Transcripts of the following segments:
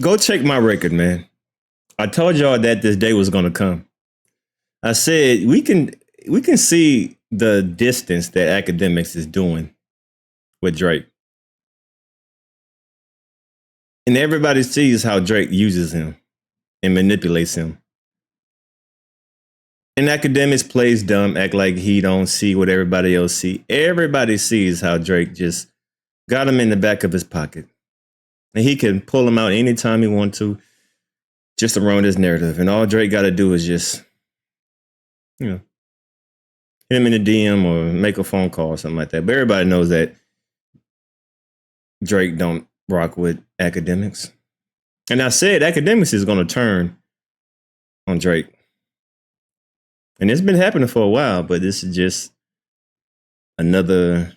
Go check my record, man. I told y'all that this day was gonna come. I said we can see the distance that Akademiks is doing with Drake. And everybody sees how Drake uses him and manipulates him. And Akademiks plays dumb, act like he don't see what everybody else see. Everybody sees how Drake just got him in the back of his pocket. And he can pull him out anytime he wants to, just to run his narrative. And all Drake got to do is just, hit him in the DM or make a phone call or something like that. But everybody knows that Drake don't rock with Akademiks. And I said Akademiks is going to turn on Drake. And it's been happening for a while, but this is just another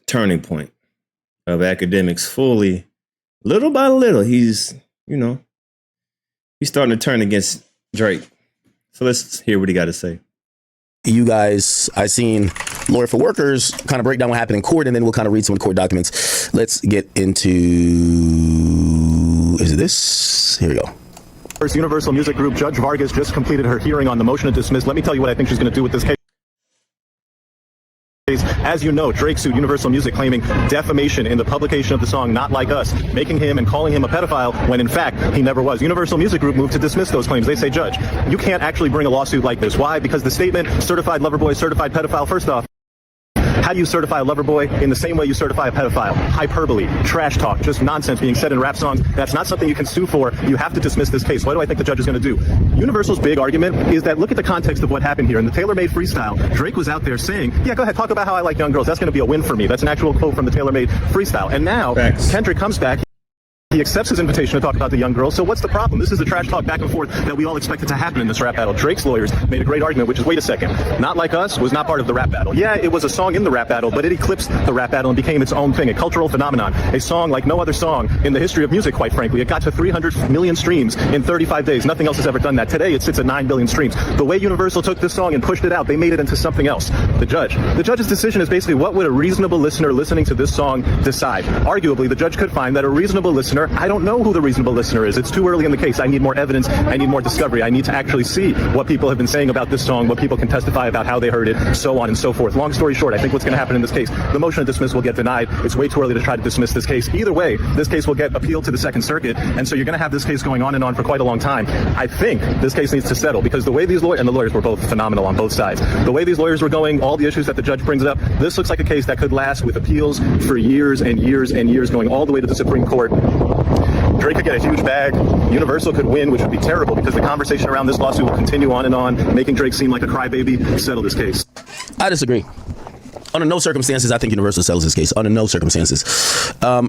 turning point of Akademiks fully, little by little, he's starting to turn against Drake. So let's hear what he got to say. You guys, I seen Lawyer for Workers kind of break down what happened in court, and then we'll kind of read some of the court documents. Let's get into, is it this? Here we go. First, Universal Music Group Judge Vargas just completed her hearing on the motion to dismiss. Let me tell you what I think she's going to do with this case. As you know, Drake sued Universal Music claiming defamation in the publication of the song Not Like Us, making him and calling him a pedophile when in fact he never was. Universal Music Group moved to dismiss those claims. They say, Judge, you can't actually bring a lawsuit like this. Why? Because the statement, certified lover boy, certified pedophile, first off, how do you certify a lover boy? In the same way you certify a pedophile. Hyperbole, trash talk, just nonsense being said in rap songs. That's not something you can sue for. You have to dismiss this case. What do I think the judge is going to do? Universal's big argument is that look at the context of what happened here. In the tailor-made freestyle, Drake was out there saying, yeah, go ahead, talk about how I like young girls. That's going to be a win for me. That's an actual quote from the tailor-made freestyle. And now Kendrick comes back. He accepts his invitation to talk about the young girl. So what's the problem? This is the trash talk back and forth that we all expected to happen in this rap battle. Drake's lawyers made a great argument, which is, wait a second, Not Like Us was not part of the rap battle. Yeah, it was a song in the rap battle, but it eclipsed the rap battle and became its own thing, a cultural phenomenon, a song like no other song in the history of music, quite frankly. It got to 300 million streams in 35 days. Nothing else has ever done that. Today, it sits at 9 billion streams. The way Universal took this song and pushed it out, they made it into something else. The judge's decision is basically what would a reasonable listener listening to this song decide. Arguably, the judge could find that a reasonable listener, I don't know who the reasonable listener is. It's too early in the case. I need more evidence. I need more discovery. I need to actually see what people have been saying about this song, what people can testify about how they heard it, so on and so forth. Long story short, I think what's going to happen in this case, the motion to dismiss will get denied. It's way too early to try to dismiss this case. Either way, this case will get appealed to the Second Circuit, and so you're going to have this case going on and on for quite a long time. I think this case needs to settle because the way these lawyers, and the lawyers were both phenomenal on both sides, the way these lawyers were going, all the issues that the judge brings up, this looks like a case that could last with appeals for years and years and years, going all the way to the Supreme Court. Drake could get a huge bag. Universal could win, which would be terrible because the conversation around this lawsuit will continue on and on, making Drake seem like a crybaby. Settle this case. I disagree. Under no circumstances, I think Universal settles this case. Under no circumstances.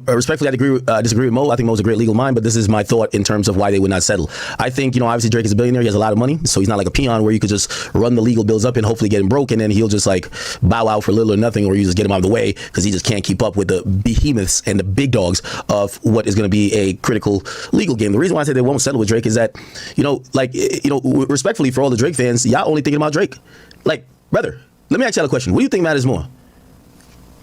Respectfully, I disagree with Mo. I think Mo's a great legal mind, but this is my thought in terms of why they would not settle. I think, obviously Drake is a billionaire. He has a lot of money, so he's not like a peon where you could just run the legal bills up and hopefully get him broke, and then he'll just like bow out for little or nothing, or you just get him out of the way because he just can't keep up with the behemoths and the big dogs of what is going to be a critical legal game. The reason why I say they won't settle with Drake is that, respectfully for all the Drake fans, y'all only thinking about Drake. Like, brother, let me ask y'all a question. What do you think matters more?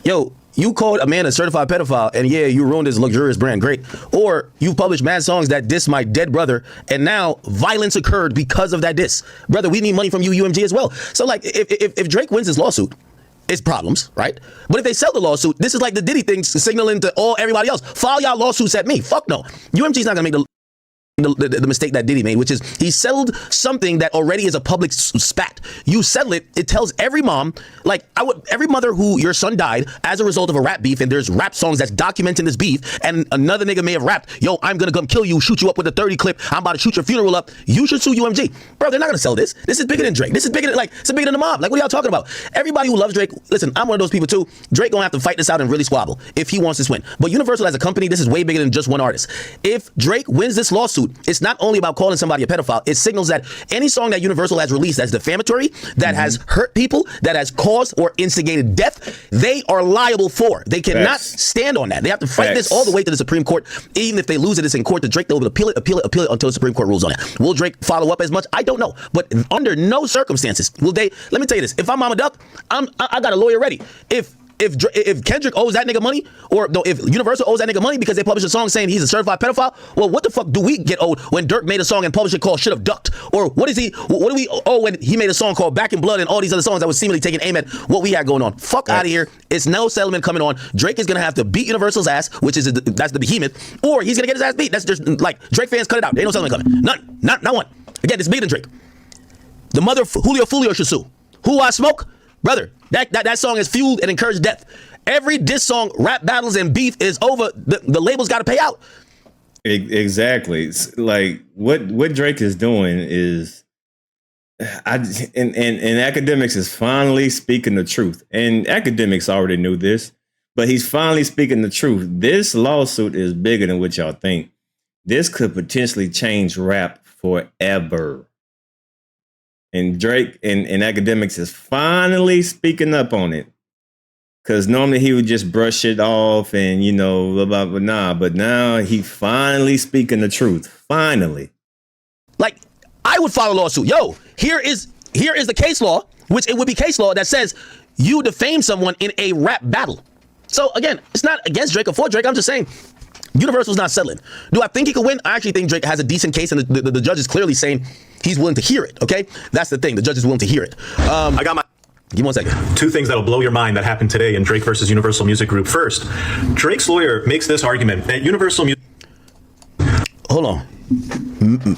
Yo, you called a man a certified pedophile, and yeah, you ruined his luxurious brand, great. Or you published mad songs that diss my dead brother, and now violence occurred because of that diss. Brother, we need money from you, UMG, as well. So, like, if Drake wins this lawsuit, it's problems, right? But if they sell the lawsuit, this is like the Diddy thing signaling to everybody else, file y'all lawsuits at me. Fuck no. UMG's not gonna make the mistake that Diddy made, which is he settled something that already is a public spat. You settle it, it tells every mom, like every mother who your son died as a result of a rap beef, and there's rap songs that's documenting this beef, and another nigga may have rapped, yo, I'm gonna come kill you, shoot you up with a 30 clip, I'm about to shoot your funeral up, you should sue UMG. Bro, they're not gonna sell this. This is bigger than Drake. This is bigger than, it's bigger than the mob. Like, what are y'all talking about? Everybody who loves Drake, listen, I'm one of those people too. Drake gonna have to fight this out and really squabble if he wants this win. But Universal as a company, this is way bigger than just one artist. If Drake wins this lawsuit, it's not only about calling somebody a pedophile, it signals that any song that Universal has released that's defamatory, that has hurt people, that has caused or instigated death, they are liable for. They cannot stand on that. They have to fight this all the way to the Supreme Court. Even if they lose it, it's in court. The Drake, they'll appeal it until the Supreme Court rules on it. Will Drake follow up as much? I don't know. But under no circumstances will they. Let me tell you this. If I'm Mama Duck, I got a lawyer ready. If if Kendrick owes that nigga money, or no, if Universal owes that nigga money because they published a song saying he's a certified pedophile, well, what the fuck do we get owed when Dirk made a song and published it called "Should Have Ducked"? Or what do we owe when he made a song called "Back in Blood" and all these other songs that was seemingly taking aim at what we had going on? Fuck out of here. It's no settlement coming on. Drake is gonna have to beat Universal's ass, which is that's the behemoth, or he's gonna get his ass beat. That's just like Drake fans, cut it out. There ain't no settlement coming. None. Not one. Again, it's bigger than Drake. The mother of Julio Fulio should sue. Who I Smoke? Brother, that song has fueled and encouraged death. Every diss song, rap battles, and beef is over. The label's got to pay out. Exactly. It's like what Drake is doing is, and Akademiks is finally speaking the truth. And Akademiks already knew this, but he's finally speaking the truth. This lawsuit is bigger than what y'all think. This could potentially change rap forever. And Drake and Akademiks is finally speaking up on it. Because normally he would just brush it off and, blah, blah, blah, but now he finally speaking the truth. Finally. Like, I would file a lawsuit. Yo, here is the case law, which it would be case law that says you defame someone in a rap battle. So again, it's not against Drake or for Drake. I'm just saying Universal's not settling. Do I think he could win? I actually think Drake has a decent case, and the judge is clearly saying he's willing to hear it, okay? That's the thing. The judge is willing to hear it. I got my... Give me 1 second. Two things that'll blow your mind that happened today in Drake versus Universal Music Group. First, Drake's lawyer makes this argument that Universal Music... Hold on.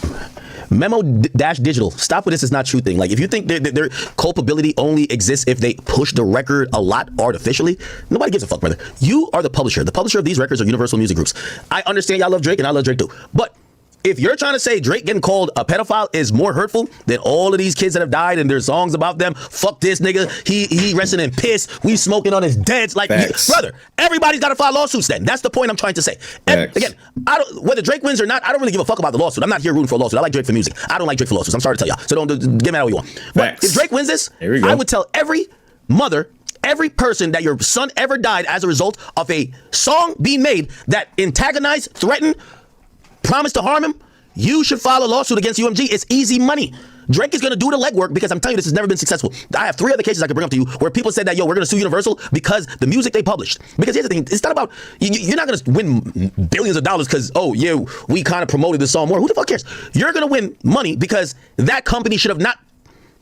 Memo-digital. Stop with this is not true thing. Like, if you think their culpability only exists if they push the record a lot artificially, nobody gives a fuck, brother. You are the publisher. The publisher of these records are Universal Music Groups. I understand y'all love Drake, and I love Drake too. But if you're trying to say Drake getting called a pedophile is more hurtful than all of these kids that have died and there's songs about them, fuck this nigga, he resting in piss, we smoking on his deads, like, brother, everybody's got to file lawsuits then. That's the point I'm trying to say. Again, whether Drake wins or not, I don't really give a fuck about the lawsuit. I'm not here rooting for a lawsuit. I like Drake for music. I don't like Drake for lawsuits. I'm sorry to tell y'all. So don't get mad how you want. But if Drake wins this, I would tell every mother, every person that your son ever died as a result of a song being made that antagonized, threatened, promised to harm him, you should file a lawsuit against UMG. It's easy money. Drake is going to do the legwork because I'm telling you, this has never been successful. I have 3 other cases I could bring up to you where people said that, yo, we're going to sue Universal because the music they published. Because here's the thing, it's not about, you're not going to win billions of dollars because, oh, yeah, we kind of promoted the song more. Who the fuck cares? You're going to win money because that company should have not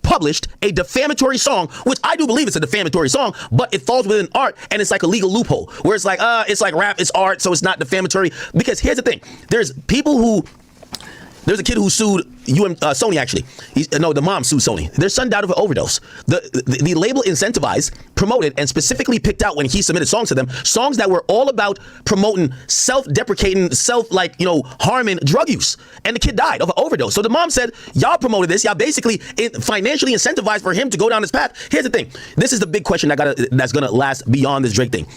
published a defamatory song, which I do believe it's a defamatory song, but it falls within art and it's like a legal loophole where it's like rap, it's art, so it's not defamatory. Because here's the thing, there's a kid who sued Sony, actually. The mom sued Sony. Their son died of an overdose. The label incentivized, promoted, and specifically picked out when he submitted songs to them, songs that were all about promoting self-deprecating, harming drug use. And the kid died of an overdose. So the mom said, y'all promoted this. Y'all basically financially incentivized for him to go down this path. Here's the thing. This is the big question that's going to last beyond this Drake thing.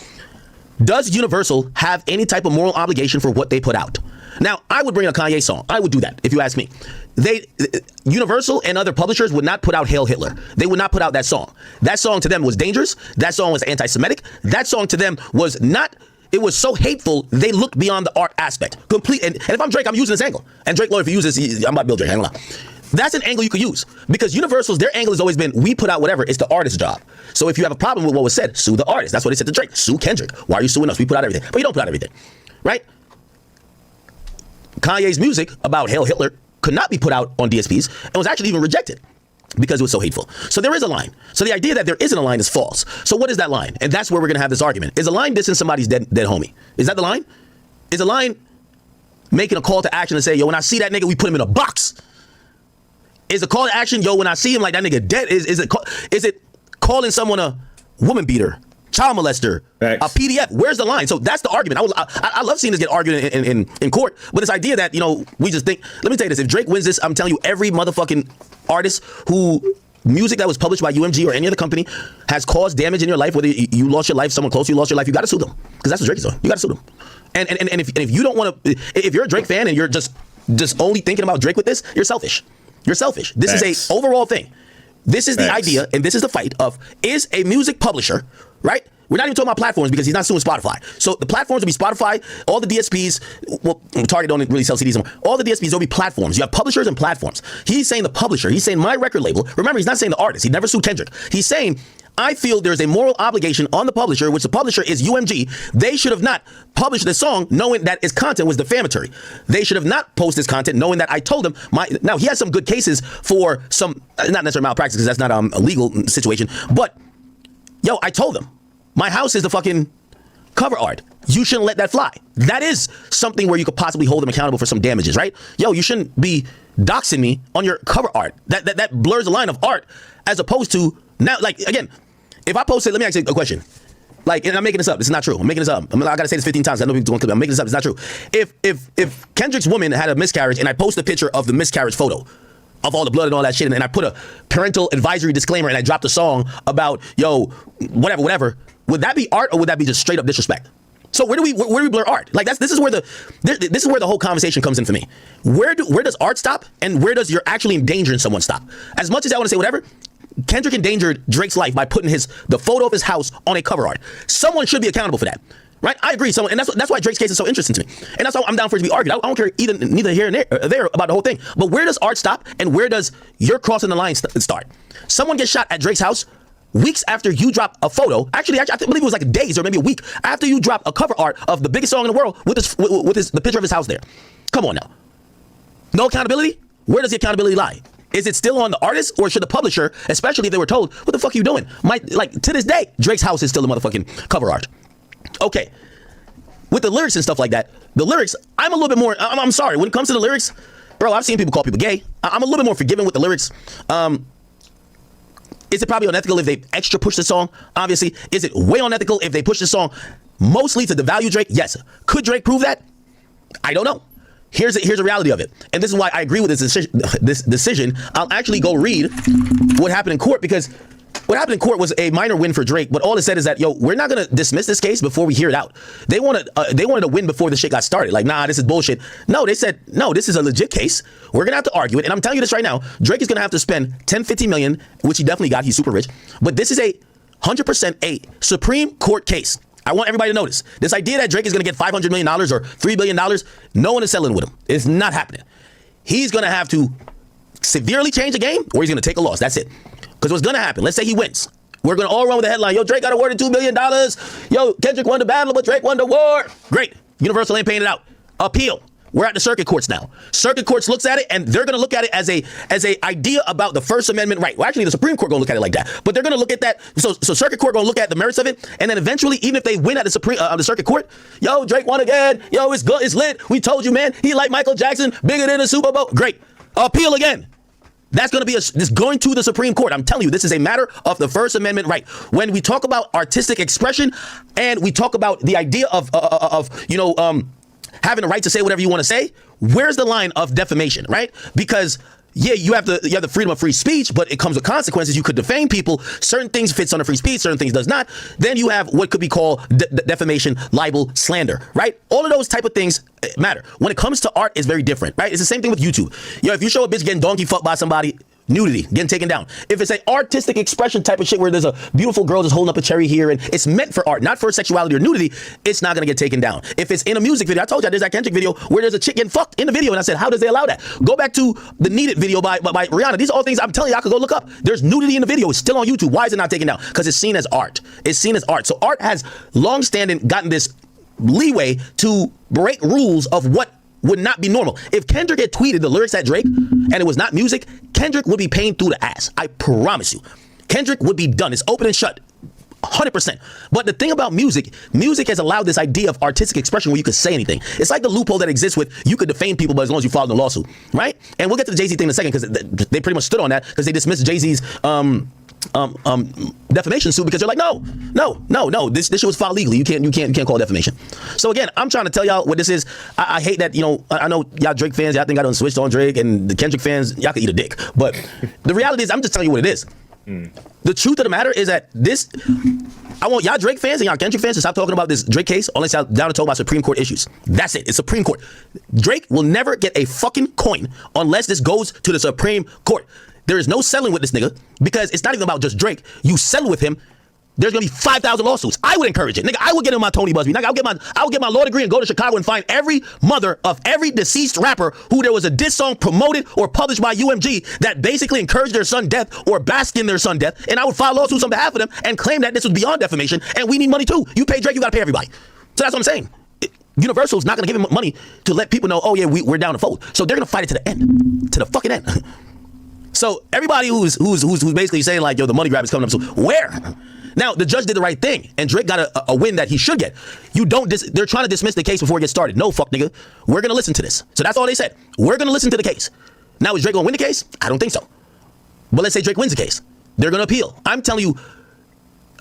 Does Universal have any type of moral obligation for what they put out? Now, I would bring a Kanye song. I would do that, if you ask me. Universal and other publishers would not put out Hail Hitler. They would not put out that song. That song to them was dangerous. That song was anti-Semitic. That song to them was not, it was so hateful, they looked beyond the art aspect. Complete. And if I'm Drake, I'm using this angle. And Drake, Lord, if you use this, I'm about to build Drake. Hang on. That's an angle you could use. Because Universal's, their angle has always been, we put out whatever, it's the artist's job. So if you have a problem with what was said, sue the artist. That's what they said to Drake. Sue Kendrick. Why are you suing us? We put out everything. But you don't put out everything. Right? Kanye's music about Hail Hitler could not be put out on DSPs and was actually even rejected because it was so hateful. So there is a line. So the idea that there isn't a line is false. So what is that line? And that's where we're going to have this argument. Is a line dissing somebody's dead homie? Is that the line? Is a line making a call to action and say, yo, when I see that nigga, we put him in a box? Is a call to action, yo, when I see him like that nigga dead, is it calling someone a woman beater? Child molester, a PDF. Where's the line? So that's the argument. I love seeing this get argued in court. But this idea that, we just think, let me tell you this. If Drake wins this, I'm telling you, every motherfucking artist who music that was published by UMG or any other company has caused damage in your life, whether you lost your life, someone close to you lost your life, you got to sue them. Because that's what Drake is doing. You got to sue them. And if you don't want to, if you're a Drake fan and you're just only thinking about Drake with this, you're selfish. You're selfish. This is a overall thing. This is the idea, and this is the fight of, is a music publisher, right? We're not even talking about platforms because he's not suing Spotify. So the platforms will be Spotify, all the DSPs, well, Target don't really sell CDs anymore. All the DSPs will be platforms. You have publishers and platforms. He's saying the publisher. He's saying my record label. Remember, he's not saying the artist. He never sued Kendrick. He's saying I feel there's a moral obligation on the publisher, which the publisher is UMG. They should have not published the song knowing that its content was defamatory. They should have not posted this content knowing that I told them now he has some good cases for some, not necessarily malpractice because that's not a legal situation, but yo, I told them my house is the fucking cover art. You shouldn't let that fly. That is something where you could possibly hold them accountable for some damages, right? Yo, you shouldn't be doxing me on your cover art. That blurs the line of art as opposed to now, like, again, if I posted, let me ask you a question. Like, and I'm making this up. This is not true. I'm making this up. I gotta say this 15 times. I know people don't clip it. I'm making this up. It's not true. If Kendrick's woman had a miscarriage and I post a picture of the miscarriage photo of all the blood and all that shit, and I put a parental advisory disclaimer and I dropped a song about, yo, whatever, would that be art or would that be just straight up disrespect? So where do we blur art? Like this is where the whole conversation comes in for me. Where does art stop and where does you're actually endangering someone stop? As much as I want to say whatever, Kendrick endangered Drake's life by putting the photo of his house on a cover art. Someone should be accountable for that, right? I agree. And that's why Drake's case is so interesting to me, and that's why I'm down for it to be argued. I don't care neither here nor there about the whole thing. But where does art stop and where does your crossing the line start? Someone gets shot at Drake's house weeks after you drop a photo. Actually, I believe it was like days or maybe a week after you drop a cover art of the biggest song in the world with the picture of his house there. Come on now. No accountability? Where does the accountability lie? Is it still on the artist or should the publisher, especially if they were told, what the fuck are you doing? Like to this day, Drake's house is still the motherfucking cover art. Okay. With the lyrics and stuff like that, the lyrics, I'm a little bit more, I'm sorry. When it comes to the lyrics, bro, I've seen people call people gay. I'm a little bit more forgiving with the lyrics. Is it probably unethical if they extra push the song? Obviously. Is it way unethical if they push the song mostly to devalue Drake? Yes. Could Drake prove that? I don't know. Here's the reality of it. And this is why I agree with this decision. I'll actually go read what happened in court, because what happened in court was a minor win for Drake, but all it said is that, yo, we're not going to dismiss this case before we hear it out. They wanted to win before the shit got started. Like, nah, this is bullshit. No, they said, no, this is a legit case. We're going to have to argue it. And I'm telling you this right now, Drake is going to have to spend 10-15 million, which he definitely got. He's super rich. But this is 100% a Supreme Court case. I want everybody to notice this idea that Drake is going to get $500 million or $3 billion. No one is settling with him. It's not happening. He's going to have to severely change the game or he's going to take a loss. That's it. Because what's going to happen, let's say he wins. We're going to all run with the headline, yo, Drake got awarded $2 billion. Yo, Kendrick won the battle, but Drake won the war. Great. Universal ain't paying it out. Appeal. We're at the circuit courts now. Circuit courts looks at it, and they're going to look at it as a idea about the First Amendment right. Well, actually, the Supreme Court going to look at it like that. But they're going to look at that. So circuit court going to look at the merits of it, and then eventually, even if they win at the circuit court, yo, Drake won again. Yo, it's good. It's lit. We told you, man. He like Michael Jackson, bigger than the Super Bowl. Great. Appeal again. That's going to be this going to the Supreme Court. I'm telling you, this is a matter of the First Amendment right. When we talk about artistic expression, and we talk about the idea of having the right to say whatever you want to say, where's the line of defamation, right? Because yeah, you have the freedom of free speech, but it comes with consequences. You could defame people. Certain things fits under free speech, certain things does not. Then you have what could be called defamation, libel, slander, right? All of those type of things matter. When it comes to art, it's very different, right? It's the same thing with YouTube. Yo, if you show a bitch getting donkey fucked by somebody, nudity, getting taken down. If it's an artistic expression type of shit where there's a beautiful girl just holding up a cherry here and it's meant for art, not for sexuality or nudity, it's not gonna get taken down. If it's in a music video, I told you there's that Kendrick video where there's a chick getting fucked in the video, and I said, how does they allow that? Go back to the Need It video by Rihanna. These are all things I'm telling you I could go look up. There's nudity in the video. It's still on YouTube. Why is it not taken down? Because it's seen as art. It's seen as art. So art has long-standing gotten this leeway to break rules of what would not be normal. If Kendrick had tweeted the lyrics at Drake and it was not music, Kendrick would be paying through the ass. I promise you. Kendrick would be done. It's open and shut. 100%. But the thing about music has allowed this idea of artistic expression where you could say anything. It's like the loophole that exists with you could defame people, but as long as you filed a lawsuit, right? And we'll get to the Jay-Z thing in a second because they pretty much stood on that because they dismissed Jay-Z's defamation suit because they're like, no, this shit was filed legally. You can't call it defamation. So again, I'm trying to tell y'all what this is. I hate that, I know y'all Drake fans, y'all think I done switched on Drake, and the Kendrick fans, y'all can eat a dick. But the reality is, I'm just telling you what it is. The truth of the matter is that I want y'all Drake fans and y'all Kendrick fans to stop talking about this Drake case unless y'all down to talk about Supreme Court issues. That's it. It's Supreme Court. Drake will never get a fucking coin unless this goes to the Supreme Court. There is no settling with this nigga because it's not even about just Drake. You settle with him there's gonna be 5,000 lawsuits. I would encourage it. Nigga, I would get in my Tony Busby. Nigga, I would get my law degree and go to Chicago and find every mother of every deceased rapper who there was a diss song promoted or published by UMG that basically encouraged their son death or basked in their son death. And I would file lawsuits on behalf of them and claim that this was beyond defamation and we need money too. You pay Drake, you gotta pay everybody. So that's what I'm saying. Universal's not gonna give him money to let people know, oh yeah, we're down to fold. So they're gonna fight it to the end, to the fucking end. So everybody who's basically saying like, yo, the money grab is coming up, so where? Now, the judge did the right thing, and Drake got a win that he should get. They're trying to dismiss the case before it gets started. No, fuck nigga. We're going to listen to this. So that's all they said. We're going to listen to the case. Now, is Drake going to win the case? I don't think so. But let's say Drake wins the case. They're going to appeal. I'm telling you,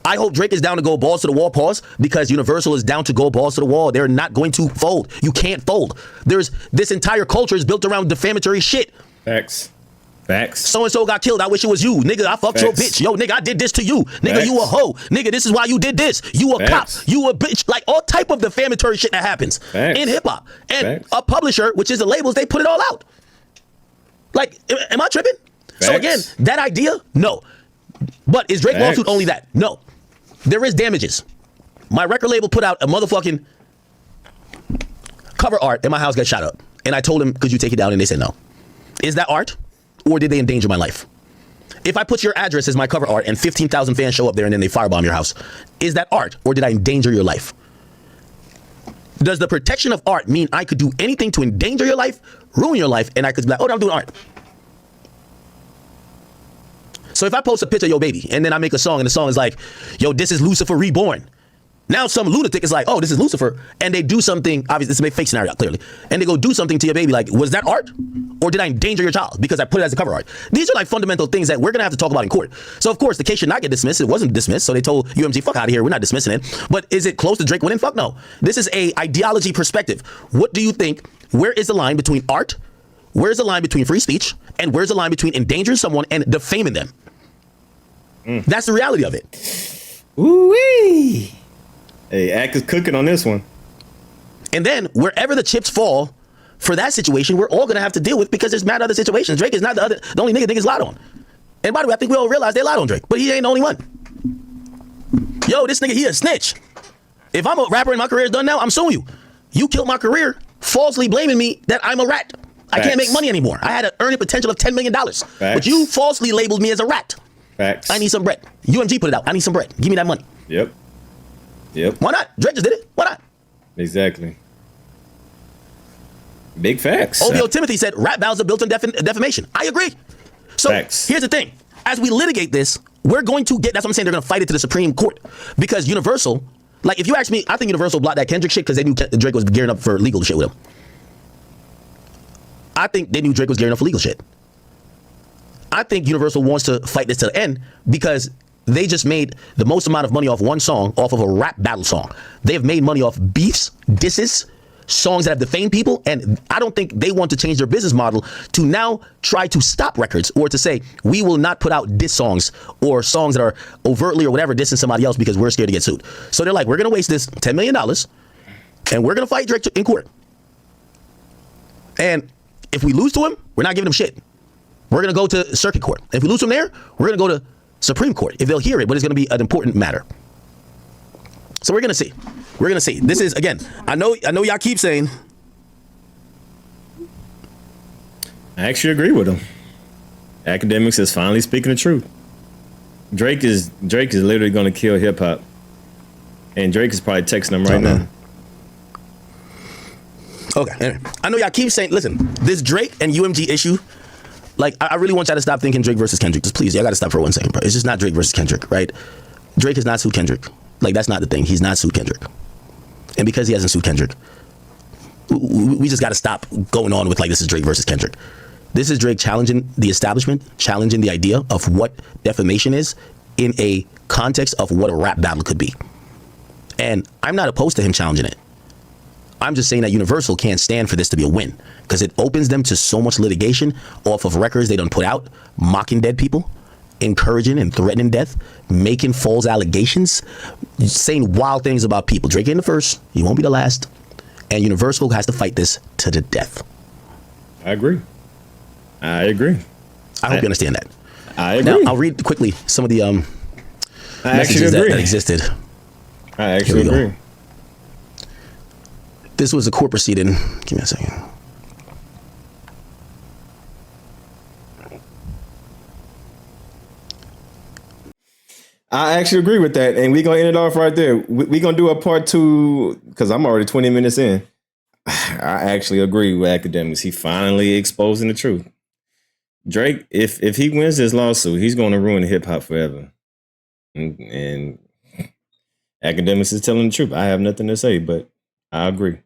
I hope Drake is down to go balls to the wall, pause, because Universal is down to go balls to the wall. They're not going to fold. You can't fold. This entire culture is built around defamatory shit. Facts. So-and-so got killed. I wish it was you. Nigga, I fucked your bitch. Yo, nigga, I did this to you. Nigga, you a hoe. Nigga, this is why you did this. You a cop. You a bitch. Like all type of defamatory shit that happens in hip-hop. And a publisher, which is the labels, they put it all out. Like, am I tripping? So again, that idea, no. But is Drake lawsuit only that? No. There is damages. My record label put out a motherfucking cover art and my house got shot up. And I told them, could you take it down? And they said no. Is that art? Or did they endanger my life? If I put your address as my cover art and 15,000 fans show up there and then they firebomb your house, is that art or did I endanger your life? Does the protection of art mean I could do anything to endanger your life, ruin your life, and I could be like, oh, I'm doing art? So if I post a picture of your baby and then I make a song and the song is like, yo, this is Lucifer reborn. Now some lunatic is like, oh, this is Lucifer. And they do something, obviously this is a fake scenario, clearly. And they go do something to your baby like, was that art? Or did I endanger your child because I put it as a cover art? These are like fundamental things that we're going to have to talk about in court. So of course, the case should not get dismissed. It wasn't dismissed. So they told UMG, fuck out of here. We're not dismissing it. But is it close to Drake winning? Fuck no. This is a ideology perspective. What do you think? Where is the line between art? Where's the line between free speech? And where's the line between endangering someone and defaming them? That's the reality of it. Ooh-wee. Hey, Act is cooking on this one. And then wherever the chips fall for that situation, we're all gonna have to deal with because there's mad other situations. Drake is not the only nigga niggas lied on. And by the way, I think we all realize they lied on Drake, but he ain't the only one. Yo, this nigga, he a snitch. If I'm a rapper and my career is done now, I'm suing you. You killed my career, falsely blaming me that I'm a rat. I can't make money anymore. I had an earning potential of $10 million, but you falsely labeled me as a rat. Facts. I need some bread. UMG put it out. I need some bread. Give me that money. Yep. Why not? Drake just did it. Why not? Exactly. Big facts. OVO Timothy said rap battles are built on defamation. I agree. So here's the thing. As we litigate this, we're going to get, that's what I'm saying, they're going to fight it to the Supreme Court. Because Universal, like if you ask me, I think Universal blocked that Kendrick shit because they knew Drake was gearing up for legal shit with him. I think they knew Drake was gearing up for legal shit. I think Universal wants to fight this to the end because they just made the most amount of money off one song, off of a rap battle song. They have made money off beefs, disses, songs that have defamed people, and I don't think they want to change their business model to now try to stop records or to say, we will not put out diss songs or songs that are overtly or whatever dissing somebody else because we're scared to get sued. So they're like, we're going to waste this $10 million and we're going to fight Drake in court. And if we lose to him, we're not giving him shit. We're going to go to circuit court. If we lose him there, we're going to go to Supreme Court if they'll hear it, but it's going to be an important matter. So we're going to see. We're going to see. This is, again, I know y'all keep saying. I actually agree with him. Akademiks is finally speaking the truth. Drake is literally going to kill hip hop. And Drake is probably texting him right now. Okay. Anyway, I know y'all keep saying, listen, this Drake and UMG issue, like, I really want y'all to stop thinking Drake versus Kendrick. Just please, y'all got to stop for 1 second, bro. It's just not Drake versus Kendrick, right? Drake has not sued Kendrick. Like, that's not the thing. He's not sued Kendrick. And because he hasn't sued Kendrick, we just got to stop going on with, like, this is Drake versus Kendrick. This is Drake challenging the establishment, challenging the idea of what defamation is in a context of what a rap battle could be. And I'm not opposed to him challenging it. I'm just saying that Universal can't stand for this to be a win because it opens them to so much litigation off of records they done put out, mocking dead people, encouraging and threatening death, making false allegations, saying wild things about people. Drake ain't the first. He won't be the last. And Universal has to fight this to the death. I agree. I hope you understand that. I agree. Now, I'll read quickly some of the I actually messages agree. that existed. I actually Here we go. agree. This was a court proceeding. Give me a second. I actually agree with that, and we're gonna end it off right there. We're gonna do a part 2 because I'm already 20 minutes in. I actually agree with Akademiks. He finally exposing the truth. Drake, if he wins this lawsuit, he's gonna ruin hip hop forever. And Akademiks is telling the truth. I have nothing to say, but I agree.